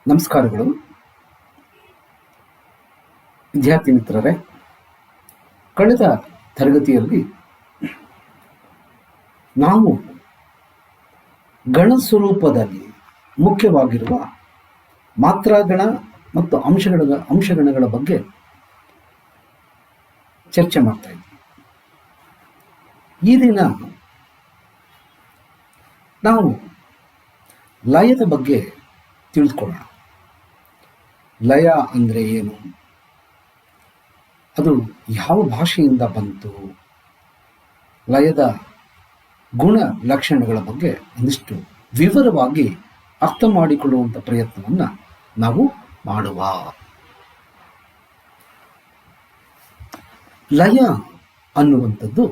ನಮಸ್ಕಾರಗಳು ವಿದ್ಯಾರ್ಥಿ ಮಿತ್ರರೇ. ಕಳೆದ ತರಗತಿಯಲ್ಲಿ ನಾವು ಗಣ ಸ್ವರೂಪದಲ್ಲಿ ಮುಖ್ಯವಾಗಿರುವ ಮಾತ್ರಾಗಣ ಮತ್ತು ಅಂಶಗಣಗಳ ಬಗ್ಗೆ ಚರ್ಚೆ ಮಾಡ್ತಾ ಇದ್ವಿ. ಈ ದಿನ ನಾವು ಲಯದ ಬಗ್ಗೆ ತಿಳಿದುಕೊಳ್ಳೋಣ. ಲಯ ಅಂದರೆ ಏನು, ಅದು ಯಾವ ಭಾಷೆಯಿಂದ ಬಂತು, ಲಯದ ಗುಣ ಲಕ್ಷಣಗಳ ಬಗ್ಗೆ ಒಂದಿಷ್ಟು ವಿವರವಾಗಿ ಅರ್ಥ ಮಾಡಿಕೊಳ್ಳುವಂಥ ಪ್ರಯತ್ನವನ್ನು ನಾವು ಮಾಡುವ. ಲಯ ಅನ್ನುವಂಥದ್ದು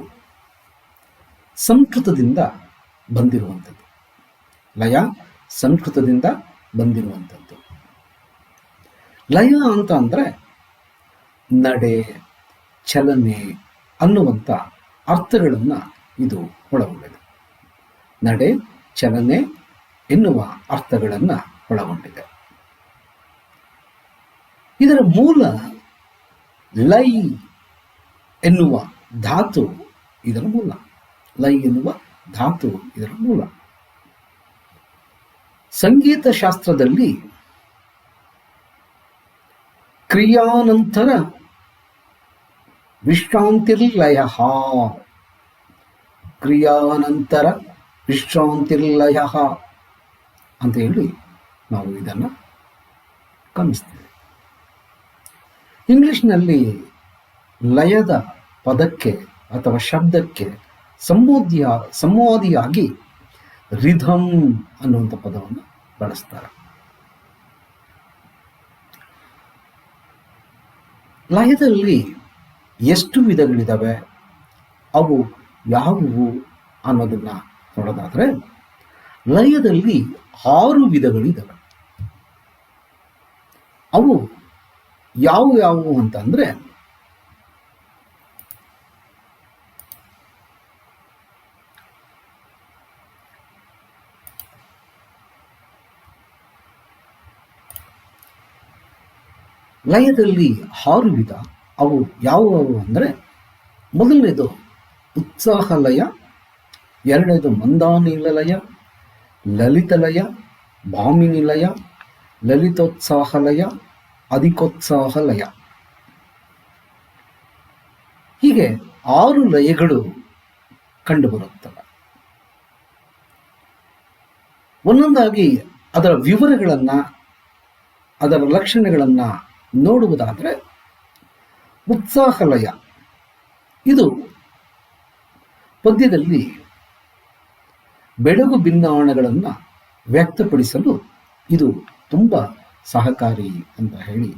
ಸಂಸ್ಕೃತದಿಂದ ಬಂದಿರುವಂಥದ್ದು. ಲಯ ಸಂಸ್ಕೃತದಿಂದ ಬಂದಿರುವಂಥದ್ದು. ಲಯ ಅಂತ ಅಂದರೆ ನಡೆ, ಚಲನೆ ಅನ್ನುವಂಥ ಅರ್ಥಗಳನ್ನು ಇದು ಒಳಗೊಂಡಿದೆ. ನಡೆ, ಚಲನೆ ಎನ್ನುವ ಅರ್ಥಗಳನ್ನು ಒಳಗೊಂಡಿದೆ. ಇದರ ಮೂಲ ಲೈ ಎನ್ನುವ ಧಾತು ಇದರ ಮೂಲ. ಲೈ ಎನ್ನುವ ಧಾತು ಇದರ ಮೂಲ. ಸಂಗೀತ ಶಾಸ್ತ್ರದಲ್ಲಿ ಕ್ರಿಯಾನಂತರ ವಿಶ್ರಾಂತಿರ್ಲಯ, ಕ್ರಿಯಾನಂತರ ವಿಶ್ರಾಂತಿರ್ಲಯ ಅಂತ ಹೇಳಿ ನಾವು ಇದನ್ನು ಗಮನಿಸ್ತೇವೆ. ಇಂಗ್ಲಿಷ್ನಲ್ಲಿ ಲಯದ ಪದಕ್ಕೆ ಅಥವಾ ಶಬ್ದಕ್ಕೆ ಸಂವಾದಿಯಾಗಿ ರಿಧಮ್ ಅನ್ನುವಂಥ ಪದವನ್ನು ಬಳಸ್ತಾರೆ. ಲಯದಲ್ಲಿ ಎಷ್ಟು ವಿಧಗಳಿದ್ದಾವೆ, ಅವು ಯಾವುವು ಅನ್ನೋದನ್ನ ನೋಡೋದಾದ್ರೆ ಲಯದಲ್ಲಿ 6 ವಿಧಗಳಿದ್ದಾವೆ. ಅವು ಯಾವುವು ಅಂತಂದ್ರೆ ಲಯದಲ್ಲಿ 6 ವಿಧ. ಅವು ಯಾವುವು ಅಂದರೆ ಮೊದಲನೇದು ಉತ್ಸಾಹ ಲಯ, ಎರಡನೇದು ಮಂದಾನಿಲ ಲಯ, ಲಲಿತ ಲಯ, ಭಾಮಿನಿ ಲಯ, ಲಲಿತೋತ್ಸಾಹ ಲಯ, ಅಧಿಕೋತ್ಸಾಹ ಲಯ. ಹೀಗೆ 6 ಲಯಗಳು ಕಂಡುಬರುತ್ತವೆ. ಒಂದೊಂದಾಗಿ ಅದರ ವಿವರಗಳನ್ನು, ಅದರ ಲಕ್ಷಣಗಳನ್ನು ನೋಡುವುದಾದರೆ ಉತ್ಸಾಹ ಲಯ ಇದು ಪದ್ಯದಲ್ಲಿ ಬೆಳಗು ಭಿನ್ನಾಣಗಳನ್ನು ವ್ಯಕ್ತಪಡಿಸಲು ಇದು ತುಂಬ ಸಹಕಾರಿ ಅಂತ ಹೇಳಿ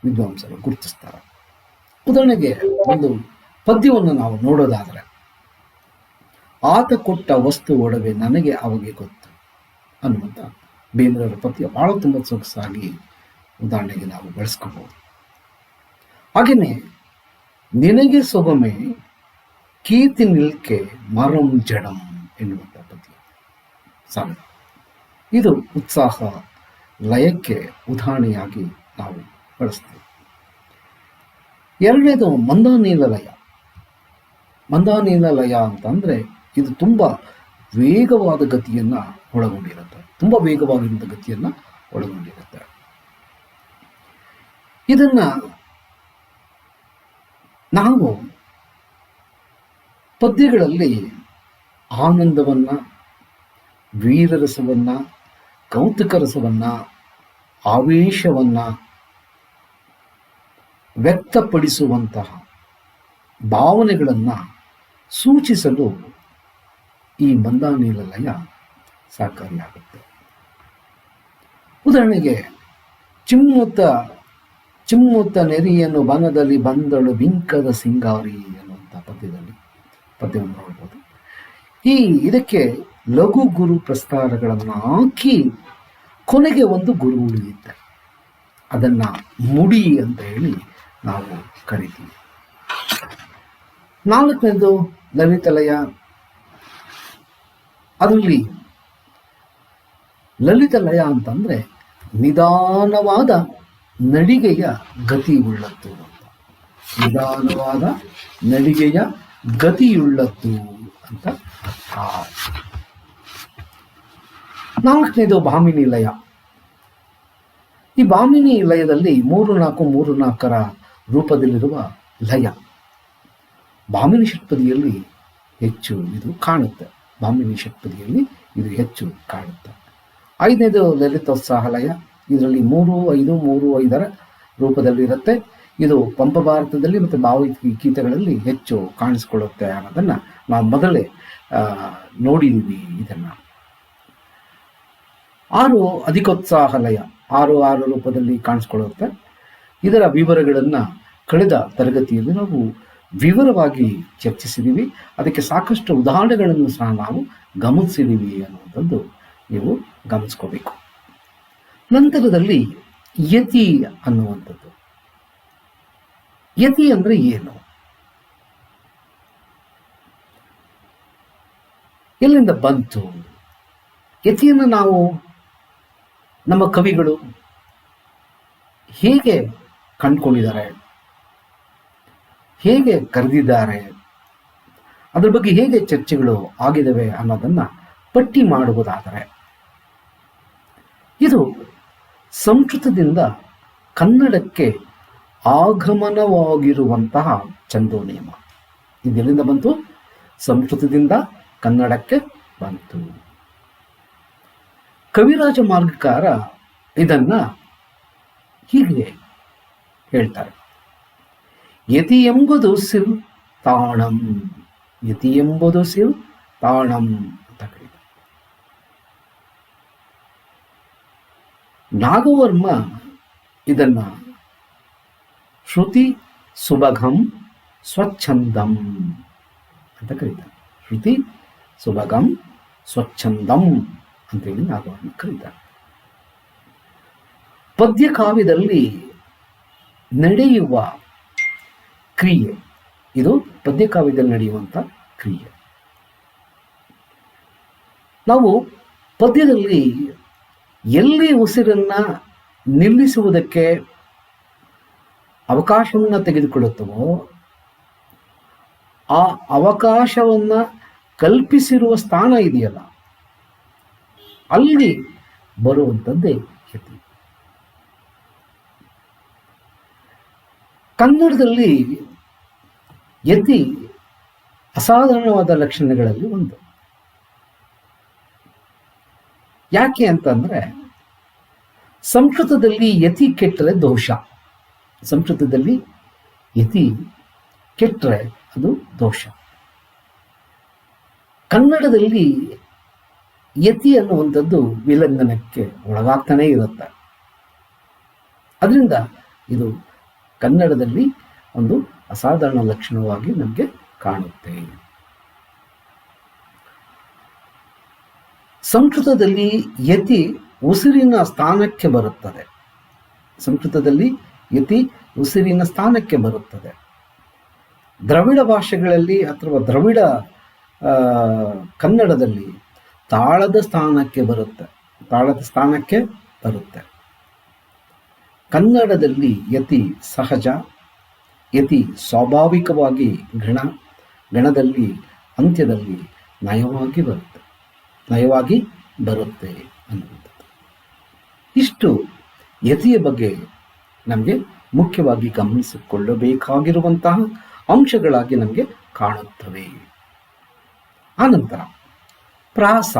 ವಿದ್ವಾಂಸರು ಗುರುತಿಸ್ತಾರೆ. ಉದಾಹರಣೆಗೆ ಒಂದು ಪದ್ಯವನ್ನು ನಾವು ನೋಡೋದಾದರೆ, ಆತ ಕೊಟ್ಟ ವಸ್ತು ಒಡವೆ ನನಗೆ ಅವಾಗ ಗೊತ್ತು ಅನ್ನುವಂಥ ಬೇಂದ್ರವರ ಪದ್ಯ ಬಹಳ ತುಂಬ ಸೊಗಸಾಗಿ ಉದಾಹರಣೆಗೆ ನಾವು ಬಳಸ್ಕೋಬಹುದು. ಹಾಗೆಯೇ ನಿನಗೆ ಸೊಗಮೆ ಕೀರ್ತಿ ನಿಲ್ಕೆ ಮರಂ ಜಡಂ ಎನ್ನುವಂಥ ಪದ್ಯ ಸಾಲ. ಇದು ಉತ್ಸಾಹ ಲಯಕ್ಕೆ ಉದಾಹರಣೆಯಾಗಿ ನಾವು ಬಳಸ್ತೇವೆ. ಎರಡನೇದು ಮಂದಾನೀಲ ಲಯ. ಮಂದಾನೀಲ ಲಯ ಅಂತಂದರೆ ಇದು ತುಂಬ ವೇಗವಾದ ಗತಿಯನ್ನು ಒಳಗೊಂಡಿರುತ್ತೆ. ತುಂಬ ವೇಗವಾಗಿರುವಂಥ ಗತಿಯನ್ನು ಒಳಗೊಂಡಿರುತ್ತೆ. ಇದನ್ನ ನಾವು ಪದ್ಯಗಳಲ್ಲಿ ಆನಂದವನ್ನ, ವೀರರಸವನ್ನ, ಕೌತುಕ ರಸವನ್ನ, ಆವೇಶವನ್ನ ವ್ಯಕ್ತಪಡಿಸುವಂತಹ ಭಾವನೆಗಳನ್ನು ಸೂಚಿಸಲು ಈ ಮಂದಾನೀಲ ಲಯ ಸಹಕಾರಿಯಾಗುತ್ತೆ. ಉದಾಹರಣೆಗೆ ಚಿಮ್ಮುತ್ತ ನೆರಿಯನ್ನು ಬನದಲ್ಲಿ ಬಂದಳು ಬಿಂಕದ ಸಿಂಗಾರಿ ಅನ್ನುವಂಥ ಪದ್ಯವನ್ನು ನೋಡ್ಬೋದು. ಇದಕ್ಕೆ ಲಘು ಗುರು ಪ್ರಸ್ತಾರಗಳನ್ನು ಹಾಕಿ ಕೊನೆಗೆ ಒಂದು ಗುರು ಉಳಿಯುತ್ತೆ. ಅದನ್ನ ಮುಡಿ ಅಂತ ಹೇಳಿ ನಾವು ಕರಿತೀವಿ. ನಾಲ್ಕನೇದು ಲಲಿತ ಲಯ. ಅದರಲ್ಲಿ ಲಲಿತ ಲಯ ಅಂತಂದ್ರೆ ನಿಧಾನವಾದ ನಡಿಗೆಯ ಗತಿಯುಳ್ಳದ್ದು ಅಂತ. ನಿಧಾನವಾದ ನಡಿಗೆಯ ಗತಿಯುಳ್ಳದ್ದು ಅಂತ ಅರ್ಥ. ನಾಲ್ಕನೇದು ಭಾಮಿನಿ ಲಯ. ಈ ಭಾಮಿನಿ ಲಯದಲ್ಲಿ 3-4-3-4ರ ರೂಪದಲ್ಲಿರುವ ಲಯ ಭಾಮಿನಿ ಷಟ್ಪದಿಯಲ್ಲಿ ಹೆಚ್ಚು ಇದು ಕಾಣುತ್ತೆ. ಭಾಮಿನಿ ಷಟ್ಪದಿಯಲ್ಲಿ ಇದು ಹೆಚ್ಚು ಕಾಣುತ್ತೆ. 5ನೇದು ಲಲಿತೋತ್ಸಾಹ ಲಯ. ಇದರಲ್ಲಿ 3-5-3-5ರ ರೂಪದಲ್ಲಿರುತ್ತೆ. ಇದು ಪಂಪ ಭಾರತದಲ್ಲಿ ಮತ್ತು ಭಾವಗೀತೆಗಳಲ್ಲಿ ಹೆಚ್ಚು ಕಾಣಿಸ್ಕೊಳ್ಳುತ್ತೆ ಅನ್ನೋದನ್ನು ನಾವು ಮೊದಲೇ ನೋಡಿದ್ದೀವಿ. ಇದನ್ನು 6 ಅಧಿಕೋತ್ಸಾಹ ಲಯ 6-6 ರೂಪದಲ್ಲಿ ಕಾಣಿಸ್ಕೊಳ್ಳುತ್ತೆ. ಇದರ ವಿವರಗಳನ್ನು ಕಳೆದ ತರಗತಿಯಲ್ಲಿ ನಾವು ವಿವರವಾಗಿ ಚರ್ಚಿಸಿದ್ದೀವಿ. ಅದಕ್ಕೆ ಸಾಕಷ್ಟು ಉದಾಹರಣೆಗಳನ್ನು ಸಹ ನಾವು ಗಮನಿಸಿದ್ದೀವಿ ಅನ್ನುವಂಥದ್ದು ನೀವು ಗಮನಿಸ್ಕೋಬೇಕು. ನಂತರದಲ್ಲಿ ಯತಿ ಅನ್ನುವಂಥದ್ದು. ಯತಿ ಅಂದರೆ ಏನು? ಎಲ್ಲಿಂದ ಬಂತು? ಯತಿಯನ್ನು ನಾವು ನಮ್ಮ ಕವಿಗಳು ಹೇಗೆ ಕಂಡುಕೊಂಡಿದ್ದಾರೆ, ಹೇಗೆ ಕರೆದಿದ್ದಾರೆ, ಅದ್ರ ಬಗ್ಗೆ ಹೇಗೆ ಚರ್ಚೆಗಳು ಆಗಿದ್ದಾವೆ ಅನ್ನೋದನ್ನು ಪಟ್ಟಿ ಮಾಡುವುದಾದರೆ, ಇದು ಸಂಸ್ಕೃತದಿಂದ ಕನ್ನಡಕ್ಕೆ ಆಗಮನವಾಗಿರುವಂತಹ ಛಂದೋನಿಯಮ. ಇದೆಲ್ಲಿಂದ ಬಂತು? ಸಂಸ್ಕೃತದಿಂದ ಕನ್ನಡಕ್ಕೆ ಬಂತು. ಕವಿರಾಜ ಮಾರ್ಗಕಾರ ಇದನ್ನ ಹೀಗೆ ಹೇಳ್ತಾರೆ: ಯತಿ ಎಂಬುದು ಸಿಲ್ ತಾಣಂ. ಯತಿ ಎಂಬುದು ಸಿಲ್ ತಾಣಂ ಅಂತ ಕರೀತಾರೆ. ನಾಗವರ್ಮ ಇದನ್ನ ಶ್ರುತಿ ಸುಭಗಂ ಸ್ವಚ್ಛಂದಂ ಅಂತ ಕರೀತಾರೆ. ಶ್ರುತಿ ಸುಭಗಂ ಸ್ವಚ್ಛಂದಂ ಅಂತೇಳಿ ನಾಗವರ್ಮ ಕರೀತಾರೆ. ಪದ್ಯ ಕಾವ್ಯದಲ್ಲಿ ನಡೆಯುವ ಕ್ರಿಯೆ ಇದು. ಪದ್ಯ ಕಾವ್ಯದಲ್ಲಿ ನಡೆಯುವಂಥ ಕ್ರಿಯೆ. ನಾವು ಪದ್ಯದಲ್ಲಿ ಎಲ್ಲಿ ಉಸಿರನ್ನ ನಿಲ್ಲಿಸುವುದಕ್ಕೆ ಅವಕಾಶವನ್ನು ತೆಗೆದುಕೊಳ್ಳುತ್ತವೋ ಆ ಅವಕಾಶವನ್ನ ಕಲ್ಪಿಸಿರುವ ಸ್ಥಾನ ಇದೆಯಲ್ಲ, ಅಲ್ಲಿ ಬರುವಂಥದ್ದೇ ಯತಿ. ಕನ್ನಡದಲ್ಲಿ ಯತಿ ಅಸಾಧಾರಣವಾದ ಲಕ್ಷಣಗಳಲ್ಲಿ ಒಂದು. ಯಾಕೆ ಅಂತಂದ್ರೆ, ಸಂಸ್ಕೃತದಲ್ಲಿ ಯತಿ ಕೆಟ್ಟರೆ ದೋಷ. ಸಂಸ್ಕೃತದಲ್ಲಿ ಯತಿ ಕೆಟ್ಟರೆ ಅದು ದೋಷ. ಕನ್ನಡದಲ್ಲಿ ಯತಿ ಅನ್ನುವಂಥದ್ದು ವಿಲಂಘನಕ್ಕೆ ಒಳಗಾಗ್ತಾನೇ ಇರುತ್ತೆ. ಅದರಿಂದ ಇದು ಕನ್ನಡದಲ್ಲಿ ಒಂದು ಅಸಾಧಾರಣ ಲಕ್ಷಣವಾಗಿ ನಮಗೆ ಕಾಣುತ್ತೆ. ಸಂಸ್ಕೃತದಲ್ಲಿ ಯತಿ ಉಸಿರಿನ ಸ್ಥಾನಕ್ಕೆ ಬರುತ್ತದೆ. ಸಂಸ್ಕೃತದಲ್ಲಿ ಯತಿ ಉಸಿರಿನ ಸ್ಥಾನಕ್ಕೆ ಬರುತ್ತದೆ. ದ್ರವಿಡ ಭಾಷೆಗಳಲ್ಲಿ ಅಥವಾ ದ್ರವಿಡ ಕನ್ನಡದಲ್ಲಿ ತಾಳದ ಸ್ಥಾನಕ್ಕೆ ಬರುತ್ತೆ. ತಾಳದ ಸ್ಥಾನಕ್ಕೆ ಬರುತ್ತೆ. ಕನ್ನಡದಲ್ಲಿ ಯತಿ ಸಹಜ, ಯತಿ ಸ್ವಾಭಾವಿಕವಾಗಿ ಗಣದಲ್ಲಿ ಅಂತ್ಯದಲ್ಲಿ ನಯವಾಗಿ ಬರುತ್ತೆ ಅನ್ನುವಂಥದ್ದು. ಇಷ್ಟು ಯತಿಯ ಬಗ್ಗೆ ನಮಗೆ ಮುಖ್ಯವಾಗಿ ಗಮನಿಸಿಕೊಳ್ಳಬೇಕಾಗಿರುವಂತಹ ಅಂಶಗಳಾಗಿ ನಮಗೆ ಕಾಣುತ್ತವೆ. ಆನಂತರ ಪ್ರಾಸ.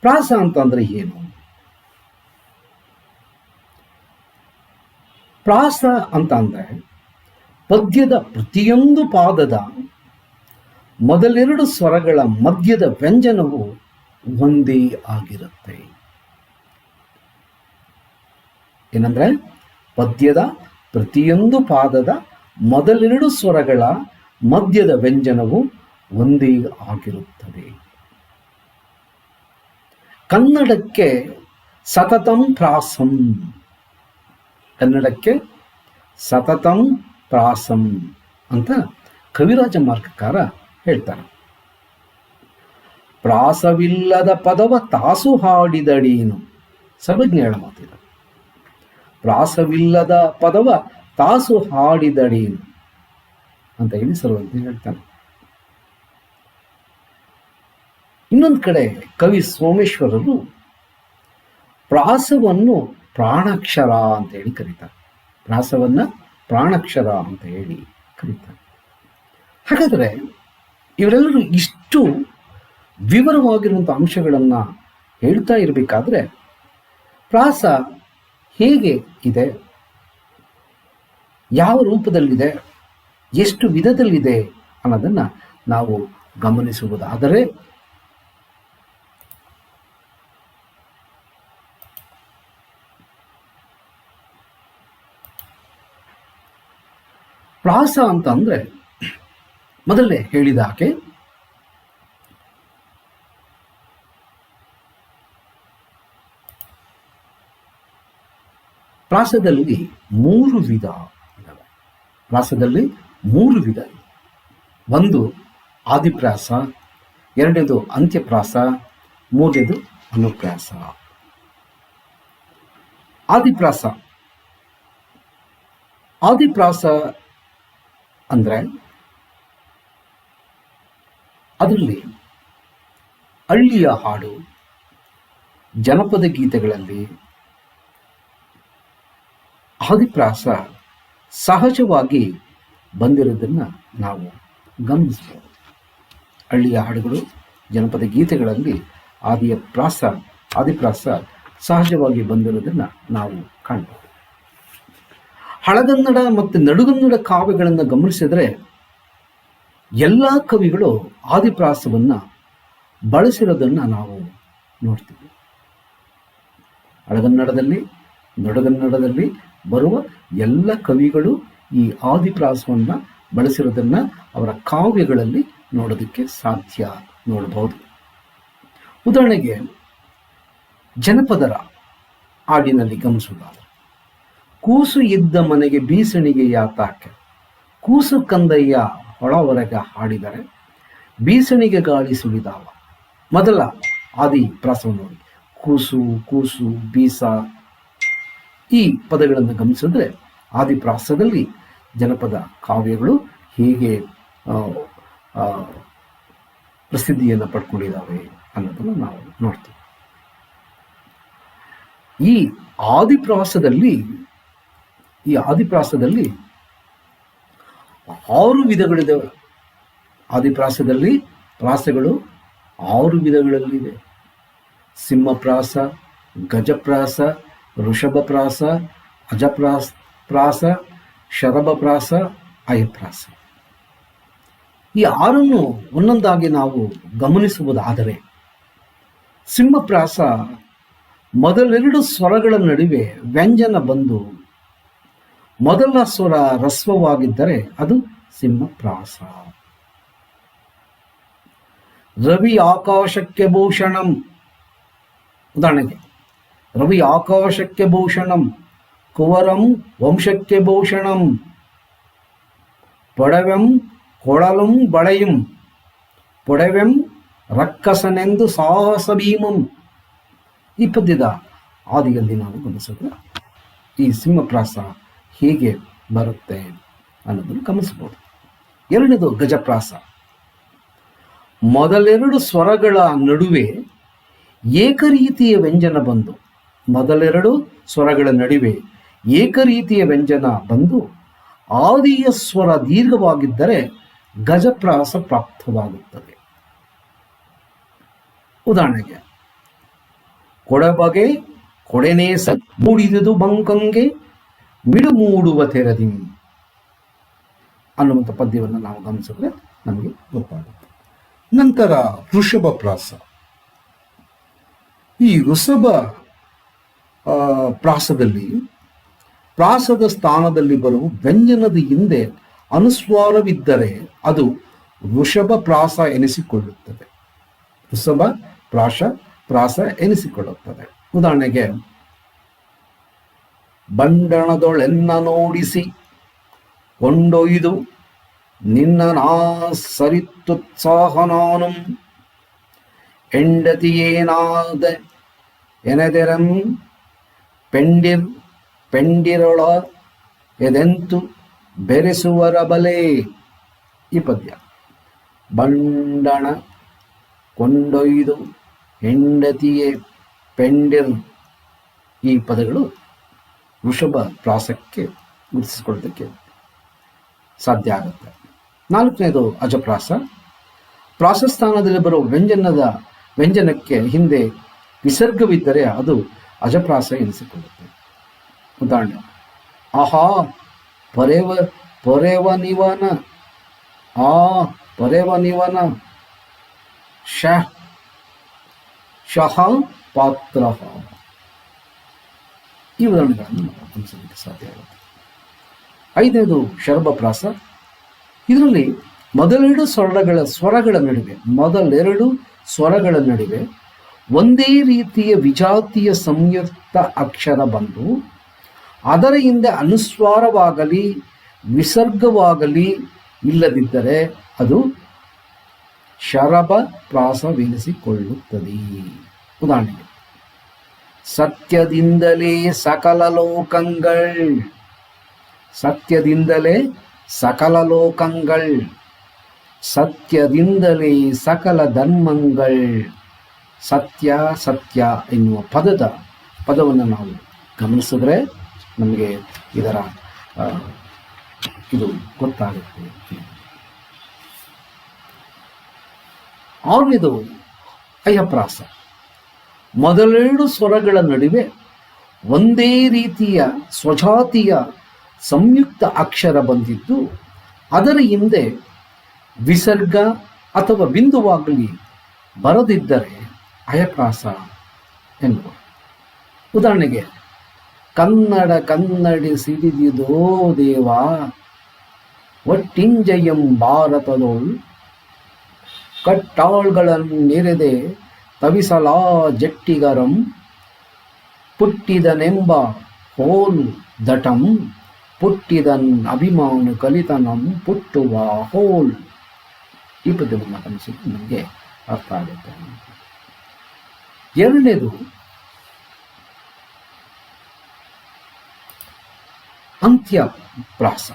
ಪ್ರಾಸ ಅಂತಂದ್ರೆ ಏನು? ಪ್ರಾಸ ಅಂತ ಅಂದ್ರೆ ಪದ್ಯದ ಪ್ರತಿಯೊಂದು ಪಾದದ ಮೊದಲೆರಡು ಸ್ವರಗಳ ಮಧ್ಯದ ವ್ಯಂಜನವು ಒಂದೇ ಆಗಿರುತ್ತೆ. ಏನಂದ್ರೆ, ಪದ್ಯದ ಪ್ರತಿಯೊಂದು ಪಾದದ ಮೊದಲೆರಡು ಸ್ವರಗಳ ಮಧ್ಯದ ವ್ಯಂಜನವು ಒಂದೇ ಆಗಿರುತ್ತದೆ. ಕನ್ನಡಕ್ಕೆ ಸತತಂ ಪ್ರಾಸಂ. ಕನ್ನಡಕ್ಕೆ ಸತತಂ ಪ್ರಾಸಂ ಅಂತ ಕವಿರಾಜ ಮಾರ್ಗಕಾರ ಹೇಳ್ತಾರೆ. ಪ್ರಾಸವಿಲ್ಲದ ಪದವ ತಾಸು ಹಾಡಿದಡೇನು, ಸರ್ವಜ್ಞ ಹೇಳ ಮಾತಿದ. ಪ್ರಾಸವಿಲ್ಲದ ಪದವ ತಾಸು ಹಾಡಿದಡೇನು ಅಂತ ಹೇಳಿ ಸರ್ವಜ್ಞ ಹೇಳ್ತಾನೆ. ಇನ್ನೊಂದು ಕಡೆ ಕವಿ ಸೋಮೇಶ್ವರರು ಪ್ರಾಸವನ್ನು ಪ್ರಾಣಾಕ್ಷರ ಅಂತ ಹೇಳಿ ಕರೀತಾರೆ. ಪ್ರಾಸವನ್ನ ಪ್ರಾಣಾಕ್ಷರ ಅಂತ ಹೇಳಿ ಕರೀತಾರೆ. ಹಾಗಾದರೆ ಇವರೆಲ್ಲರೂ ಇಷ್ಟು ವಿವರವಾಗಿರುವಂಥ ಅಂಶಗಳನ್ನು ಹೇಳ್ತಾ ಇರಬೇಕಾದ್ರೆ ಪ್ರಾಸ ಹೇಗೆ ಇದೆ, ಯಾವ ರೂಪದಲ್ಲಿದೆ, ಎಷ್ಟು ವಿಧದಲ್ಲಿದೆ ಅನ್ನೋದನ್ನು ನಾವು ಗಮನಿಸುವುದಾದರೆ ಪ್ರಾಸ ಅಂತ ಅಂದರೆ ಮೊದಲೇ ಹೇಳಿದ ಹಾಗೆ ಪ್ರಾಸದಲ್ಲಿ 3 ವಿಧ ಇದ್ದಾವೆ. ಪ್ರಾಸದಲ್ಲಿ 3 ವಿಧ. ಒಂದು ಆದಿಪ್ರಾಸ, ಎರಡನೇದು ಅಂತ್ಯಪ್ರಾಸ, ಮೂರನೇದು ಅನುಪ್ರಾಸ. ಆದಿಪ್ರಾಸ ಅಂದರೆ ಅದರಲ್ಲಿ ಹಳ್ಳಿಯ ಹಾಡು, ಜನಪದ ಗೀತೆಗಳಲ್ಲಿ ಆದಿಪ್ರಾಸ ಸಹಜವಾಗಿ ಬಂದಿರೋದನ್ನು ನಾವು ಗಮನಿಸಬಹುದು. ಹಳ್ಳಿಯ ಹಾಡುಗಳು, ಜನಪದ ಗೀತೆಗಳಲ್ಲಿ ಆದಿಪ್ರಾಸ ಸಹಜವಾಗಿ ಬಂದಿರೋದನ್ನು ನಾವು ಕಾಣಬಹುದು. ಹಳಗನ್ನಡ ಮತ್ತು ನಡುಗನ್ನಡ ಕಾವ್ಯಗಳನ್ನು ಗಮನಿಸಿದರೆ ಎಲ್ಲ ಕವಿಗಳು ಆದಿಪ್ರಾಸವನ್ನು ಬಳಸಿರೋದನ್ನು ನಾವು ನೋಡ್ತೀವಿ. ಹಳಗನ್ನಡದಲ್ಲಿ, ನಡುಗನ್ನಡದಲ್ಲಿ ಬರುವ ಎಲ್ಲ ಕವಿಗಳು ಈ ಆದಿಪ್ರಾಸವನ್ನು ಬಳಸಿರೋದನ್ನು ಅವರ ಕಾವ್ಯಗಳಲ್ಲಿ ನೋಡೋದಕ್ಕೆ ಸಾಧ್ಯ, ನೋಡಬಹುದು. ಉದಾಹರಣೆಗೆ ಜನಪದರ ಹಾಡಿನಲ್ಲಿ ಗಮನಿಸುವುದಾದರೆ, ಕೂಸು ಇದ್ದ ಮನೆಗೆ ಬೀಸಣಿಗೆ ಯಾತಾಕೆ, ಕೂಸು ಕಂದಯ್ಯ ಹೊಳವರೆಗೆ ಹಾಡಿದರೆ ಬೀಸಣಿಗೆ ಗಾಳಿ ಸುಳಿದಾವ. ಮೊದಲ ಆದಿಪ್ರಾಸವನ್ನು ನೋಡಿ, ಕೂಸು, ಕೂಸು, ಬೀಸ ಈ ಪದಗಳನ್ನು ಗಮನಿಸಿದ್ರೆ ಆದಿಪ್ರಾಸದಲ್ಲಿ ಜನಪದ ಕಾವ್ಯಗಳು ಹೇಗೆ ಪ್ರಸಿದ್ಧಿಯನ್ನು ಪಡ್ಕೊಂಡಿದ್ದಾವೆ ಅನ್ನೋದನ್ನು ನಾವು ನೋಡ್ತೀವಿ. ಈ ಆದಿಪ್ರಾಸದಲ್ಲಿ 6 ವಿಧಗಳಿದ್ದಾವೆ. ಆದಿಪ್ರಾಸದಲ್ಲಿ ಪ್ರಾಸಗಳು 6 ವಿಧಗಳಲ್ಲಿವೆ. ಸಿಂಹಪ್ರಾಸ, ಗಜಪ್ರಾಸ, ಋಷಭಪ್ರಾಸ, ಅಜಪ್ರಾಸ, ಶರಭಪ್ರಾಸ, ಅಯಪ್ರಾಸ. ಈ 6 ಒಂದೊಂದಾಗಿ ನಾವು ಗಮನಿಸುವುದಾದರೆ, ಸಿಂಹಪ್ರಾಸ ಮೊದಲೆರಡು ಸ್ವರಗಳ ನಡುವೆ ವ್ಯಂಜನ ಬಂದು ಮೊದಲ ಸ್ವರ ರಸ್ವವಾಗಿದ್ದರೆ ಅದು ಸಿಂಹಪ್ರಾಸ. ರವಿ ಆಕಾಶಕ್ಕೆ ಭೂಷಣಂ, ಉದಾಹರಣೆಗೆ ರವಿ ಆಕಾಶಕ್ಕೆ ಭೂಷಣಂ, ಕುವರಂ ವಂಶಕ್ಕೆ ಭೂಷಣಂ, ಪೊಡವೆಂ ಕೊಳಲಂ ಬಳೆಯುಂ, ಪೊಡವೆಂ ರಕ್ಕಸನೆಂದು ಸಾಹಸ ಭೀಮಂ. ಈ ಪದ್ಯದ ಆದಿಯಲ್ಲಿ ನಾವು ಗಮನಿಸಿದ್ರೆ ಈ ಸಿಂಹಪ್ರಾಸ ಹೇಗೆ ಬರುತ್ತೆ ಅನ್ನೋದನ್ನು ಗಮನಿಸಬಹುದು. ಎರಡನೇದು ಗಜಪ್ರಾಸ. ಮೊದಲೆರಡು ಸ್ವರಗಳ ನಡುವೆ ಏಕರೀತಿಯ ವ್ಯಂಜನ ಬಂದು, ಮೊದಲೆರಡು ಸ್ವರಗಳ ನಡುವೆ ಏಕರೀತಿಯ ವ್ಯಂಜನ ಬಂದು ಆದಿಯ ಸ್ವರ ದೀರ್ಘವಾಗಿದ್ದರೆ ಗಜಪ್ರಾಸ ಪ್ರಾಪ್ತವಾಗುತ್ತದೆ. ಉದಾಹರಣೆಗೆ ಕೊಡಬಗೆ ಕೊಡೆನೇಸ ಮೂಡಿದುದು ಬಂಕಂಗೆ ಮಿಡು ಮೂಡುವ ತೆರದಿ ಅನ್ನುವಂಥ ಪದ್ಯವನ್ನು ನಾವು ಗಮನಿಸಿದ್ರೆ ನಮಗೆ ಗೊತ್ತಾಗುತ್ತೆ. ನಂತರ ಋಷಭ ಪ್ರಾಸ. ಈ ಋಷಭ ಪ್ರಾಸದಲ್ಲಿ ಪ್ರಾಸದ ಸ್ಥಾನದಲ್ಲಿ ಬರುವ ವ್ಯಂಜನದ ಹಿಂದೆ ಅನುಸ್ವಾರವಿದ್ದರೆ ಅದು ಋಷಭ ಪ್ರಾಸ ಎನಿಸಿಕೊಳ್ಳುತ್ತದೆ. ಋಷಭ ಪ್ರಾಸ ಎನಿಸಿಕೊಳ್ಳುತ್ತದೆ. ಉದಾಹರಣೆಗೆ ಬಂಡಣದೊಳೆನ್ನ ನೋಡಿಸಿ ಕೊಂಡೊಯ್ದು ನಿನ್ನ ನಾ ಸರಿತುತ್ಸಾಹ ನಾನು ಹೆಂಡತಿಯೇನಾದ ಎನೆದೆರಂ ಪೆಂಡಿರ್ ಪೆಂಡಿರೊಳ ಎದೆಂತು ಬೆರೆಸುವರ ಬಲೆ. ಈ ಪದ್ಯ. ಬಂಡಣ ಕೊಂಡೊಯ್ದು ಹೆಂಡತಿಯೇ ಪೆಂಡಿರ್. ಈ ಪದಗಳು ವೃಷಭ ಪ್ರಾಸಕ್ಕೆ ಗುರುತಿಸಿಕೊಳ್ಳೋದಕ್ಕೆ ಸಾಧ್ಯ ಆಗುತ್ತೆ. ನಾಲ್ಕನೇದು ಅಜಪ್ರಾಸ. ಪ್ರಾಸಸ್ಥಾನದಲ್ಲಿ ಬರುವ ವ್ಯಂಜನಕ್ಕೆ ಹಿಂದೆ ವಿಸರ್ಗವಿದ್ದರೆ ಅದು ಅಜಪ್ರಾಸ ಎನಿಸಿಕೊಳ್ಳುತ್ತೆ. ಉದಾಹರಣೆ: ಆಹಾ ಪೊರೆವ ನಿವನ, ಆ ಪೊರೆವ ನಿವನ, ಶಹ ಪಾತ್ರ. ಈ ಉದಾಹರಣೆಗಳನ್ನು ನಾವು ಗಮನಿಸಲಿಕ್ಕೆ ಸಾಧ್ಯ ಆಗುತ್ತೆ. ಐದನೇದು ಶರಭಪ್ರಾಸ. ಇದರಲ್ಲಿ ಮೊದಲೆರಡು ಸ್ವರಗಳ ನಡುವೆ ಒಂದೇ ರೀತಿಯ ವಿಜಾತಿಯ ಸಂಯುಕ್ತ ಅಕ್ಷರ ಬಂದು ಅದರ ಹಿಂದೆ ಅನುಸ್ವಾರವಾಗಲಿ ವಿಸರ್ಗವಾಗಲಿ ಇಲ್ಲದಿದ್ದರೆ ಅದು ಶರಭ ಪ್ರಾಸವೆನಿಸಿಕೊಳ್ಳುತ್ತದೆ. ಉದಾಹರಣೆಗೆ: ಸತ್ಯದಿಂದಲೇ ಸಕಲ ಲೋಕங்கள், ಸತ್ಯದಿಂದಲೇ ಸಕಲ ಲೋಕங்கள், ಸತ್ಯದಿಂದಲೇ ಸಕಲ ಧರ್ಮங்கள். ಸತ್ಯ ಸತ್ಯ ಎನ್ನುವ ಪದವನ್ನು ನಾವು ಗಮನಿಸಿದ್ರೆ ನಮಗೆ ಇದರ ಇದು ಗೊತ್ತಾಗುತ್ತೆ. ಆರನೇದು ಅಯಪ್ರಾಸ. ಮೊದಲೆರಡು ಸ್ವರಗಳ ನಡುವೆ ಒಂದೇ ರೀತಿಯ ಸ್ವಜಾತಿಯ ಸಂಯುಕ್ತ ಅಕ್ಷರ ಬಂದಿದ್ದು ಅದರ ಹಿಂದೆ ವಿಸರ್ಗ ಅಥವಾ ಬಿಂದುವಾಗಲಿ ಬರದಿದ್ದರೆ ಅಯಪ್ರಾಸ ಎನ್ನುವ. ಉದಾಹರಣೆಗೆ: ಕನ್ನಡಿ ಸಿಡಿದಿದೋ ದೇವ, ಒಟ್ಟಿಂಜಯಂ ಭಾರತದೋಳ್ ಕಟ್ಟಾಳ್ಗಳನ್ನೆರೆದೆ ತವಿಸಲಾ ಜಟ್ಟಿಗರಂ ಪುಟ್ಟಿದನೆಂಬ ಹೋಲ್ ದಟಂ ಪುಟ್ಟಿದನ್ ಅಭಿಮಾನ ಕಲಿತನಂ ಪುಟ್ಟುವ ಹೋಲ್. ಈ ಪದ್ಯವನ್ನು ಗಮನಿಸಿದ್ರೆ ನಮಗೆ ಅರ್ಥ ಆಗುತ್ತೆ. ಎರಡನೇದು ಅಂತ್ಯಪ್ರಾಸ.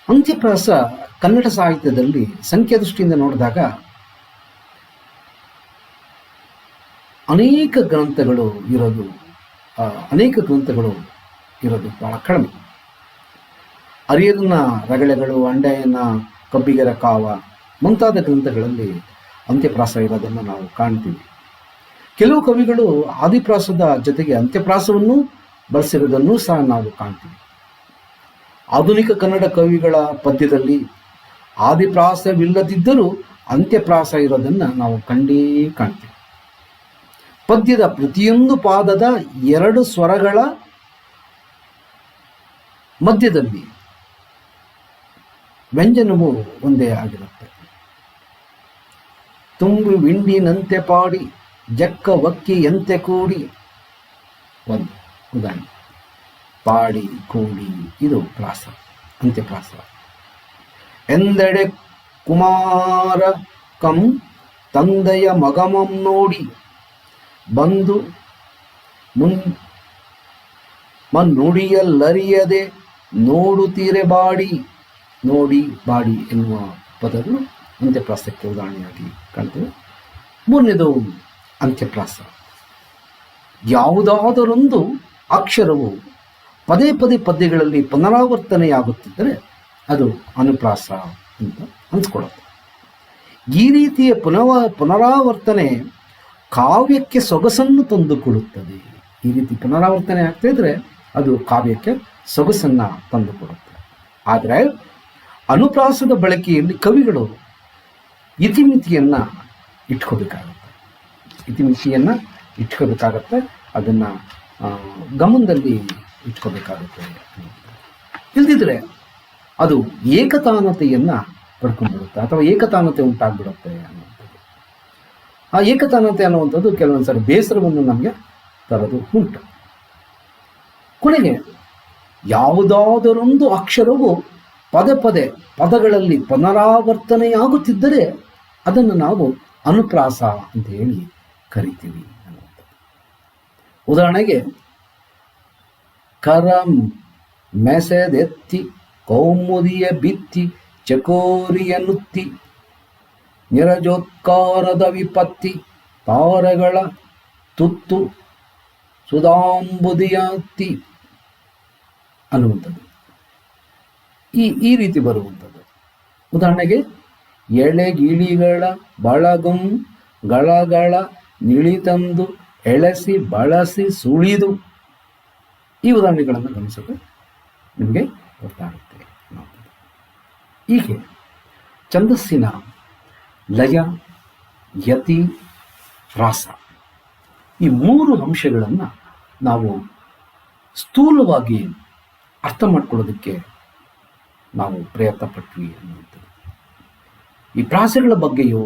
ಅಂತ್ಯಪ್ರಾಸ ಕನ್ನಡ ಸಾಹಿತ್ಯದಲ್ಲಿ ಸಂಖ್ಯಾ ದೃಷ್ಟಿಯಿಂದ ನೋಡಿದಾಗ ಅನೇಕ ಗ್ರಂಥಗಳು ಇರೋದು ಬಹಳ ಕಡಿಮೆ. ಅರಿಯರ್ನ ರಗಳೆಗಳು, ಅಂಡೆಯನ ಕಬ್ಬಿಗರ ಕಾವ ಮುಂತಾದ ಗ್ರಂಥಗಳಲ್ಲಿ ಅಂತ್ಯಪ್ರಾಸ ಇರೋದನ್ನು ನಾವು ಕಾಣ್ತೀವಿ. ಕೆಲವು ಕವಿಗಳು ಆದಿಪ್ರಾಸದ ಜೊತೆಗೆ ಅಂತ್ಯಪ್ರಾಸವನ್ನು ಬಳಸಿರೋದನ್ನು ಸಹ ನಾವು ಕಾಣ್ತೀವಿ. ಆಧುನಿಕ ಕನ್ನಡ ಕವಿಗಳ ಪದ್ಯದಲ್ಲಿ ಆದಿಪ್ರಾಸವಿಲ್ಲದಿದ್ದರೂ ಅಂತ್ಯಪ್ರಾಸ ಇರೋದನ್ನು ನಾವು ಕಂಡೇ ಕಾಣ್ತೀವಿ. ಪದ್ಯದ ಪ್ರತಿಯೊಂದು ಪಾದದ ಎರಡು ಸ್ವರಗಳ ಮಧ್ಯದಲ್ಲಿ ವ್ಯಂಜನವು ಒಂದೇ ಆಗಿರುತ್ತೆ. ತುಂಬಿ ವಿಂಡಿನಂತೆ ಪಾಡಿ ಜಕ್ಕ ವಕ್ಕಿಯಂತೆ ಕೂಡಿ. ಒಂದು ಉದಾಹರಣೆ: ಪಾಡಿ ಕೂಡಿ, ಇದು ಪ್ರಾಸ, ಅಂತ್ಯಪ್ರಾಸ. ಎಂದೆಡೆ ಕುಮಾರ ಕಂ ತಂದೆಯ ಮಗಮಂ ನೋಡಿ ಬಂದು ನುಡಿಯಲ್ಲರಿಯದೆ ನೋಡುತ್ತೀರೆ ಬಾಡಿ. ನೋಡಿ ಬಾಡಿ ಎನ್ನುವ ಪದಗಳು ಅಂತ್ಯಪ್ರಾಸಕ್ಕೆ ಉದಾಹರಣೆಯಾಗಿ ಕಾಣ್ತವೆ. ಮೂರನೇದು ಅಂತ್ಯಪ್ರಾಸ. ಯಾವುದಾದರೊಂದು ಅಕ್ಷರವು ಪದೇ ಪದೇ ಪದ್ಯಗಳಲ್ಲಿ ಪುನರಾವರ್ತನೆಯಾಗುತ್ತಿದ್ದರೆ ಅದು ಅನುಪ್ರಾಸ ಅಂತ ಅನ್ಸ್ಕೊಳ್ಳುತ್ತೆ. ಈ ರೀತಿಯ ಪುನರಾವರ್ತನೆ ಕಾವ್ಯಕ್ಕೆ ಸೊಗಸನ್ನು ತಂದುಕೊಡುತ್ತದೆ. ಈ ರೀತಿ ಪುನರಾವರ್ತನೆ ಆಗ್ತಾ ಇದ್ರೆ ಅದು ಕಾವ್ಯಕ್ಕೆ ಸೊಗಸನ್ನು ತಂದುಕೊಡುತ್ತೆ. ಆದರೆ ಅನುಪ್ರಾಸದ ಬಳಕೆಯಲ್ಲಿ ಕವಿಗಳು ಇತಿಮಿತಿಯನ್ನು ಇಟ್ಕೋಬೇಕಾಗತ್ತೆ. ಅದನ್ನು ಗಮನದಲ್ಲಿ ಇಟ್ಕೋಬೇಕಾಗುತ್ತೆ. ಇಲ್ದಿದ್ರೆ ಅದು ಏಕತಾನತೆಯನ್ನು ಪಡ್ಕೊಂಡ್ಬಿಡುತ್ತೆ ಅಥವಾ ಏಕತಾನತೆ ಉಂಟಾಗ್ಬಿಡುತ್ತೆ ಅನ್ನುವಂಥದ್ದು. ಆ ಏಕತಾನತೆ ಅನ್ನುವಂಥದ್ದು ಕೆಲವೊಂದು ಸಾರಿ ಬೇಸರವನ್ನು ನಮಗೆ ತರೋದು ಉಂಟು. ಕೊನೆಗೆ ಯಾವುದಾದರೊಂದು ಅಕ್ಷರವು ಪದೇ ಪದೇ ಪದಗಳಲ್ಲಿ ಪುನರಾವರ್ತನೆಯಾಗುತ್ತಿದ್ದರೆ ಅದನ್ನು ನಾವು ಅನುಪ್ರಾಸ ಅಂತ ಹೇಳಿ ಕರಿತೀವಿ ಅನ್ನುವಂಥದ್ದು. ಉದಾಹರಣೆಗೆ ಕರ ಮೆಸೆದೆತ್ತಿ ಕೌಮುದಿಯ ಬಿತ್ತಿ ಚಕೋರಿಯ ನುತ್ತಿ ನಿರಜೋತ್ಕಾರದ ವಿಪತ್ತಿ ತಾರೆಗಳ ತುತ್ತು ಸುಧಾಂಬುದಿಯತ್ತಿ ಅನ್ನುವಂಥದ್ದು. ಈ ರೀತಿ ಬರುವಂಥದ್ದು. ಉದಾಹರಣೆಗೆ ಎಳೆಗಿಳಿಗಳ ಬಳಗಂ ಗಳಗಳ ನಿಳಿತಂದು ಎಳೆಸಿ ಬಳಸಿ ಸುಳಿದು, ಈ ಉದಾಹರಣೆಗಳನ್ನು ಗಮನಿಸಿದ್ರೆ ನಿಮಗೆ ಗೊತ್ತಾಗುತ್ತೆ. ಹೀಗೆ ಛಂದಸ್ಸಿನ ಲಯ, ಯತಿ, ರಾಸ ಈ ಮೂರು ಅಂಶಗಳನ್ನು ನಾವು ಸ್ಥೂಲವಾಗಿ ಅರ್ಥ ಮಾಡ್ಕೊಳ್ಳೋದಕ್ಕೆ ನಾವು ಪ್ರಯತ್ನ ಪಟ್ವಿ ಅನ್ನುವಂಥದ್ದು. ಈ ಪ್ರಾಸಗಳ ಬಗ್ಗೆಯೂ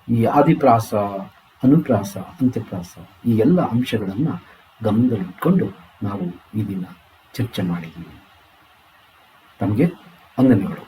ಈ ಆದಿಪ್ರಾಸ, ಅನುಪ್ರಾಸ, ಅಂತ್ಯಪ್ರಾಸ ಈ ಎಲ್ಲ ಅಂಶಗಳನ್ನು ಗಮನದಲ್ಲಿಟ್ಕೊಂಡು ನಾವು ಈ ದಿನ ಚರ್ಚೆ ಮಾಡಿದ್ದೀವಿ. ತಮಗೆ ವಂದನೆಗಳು.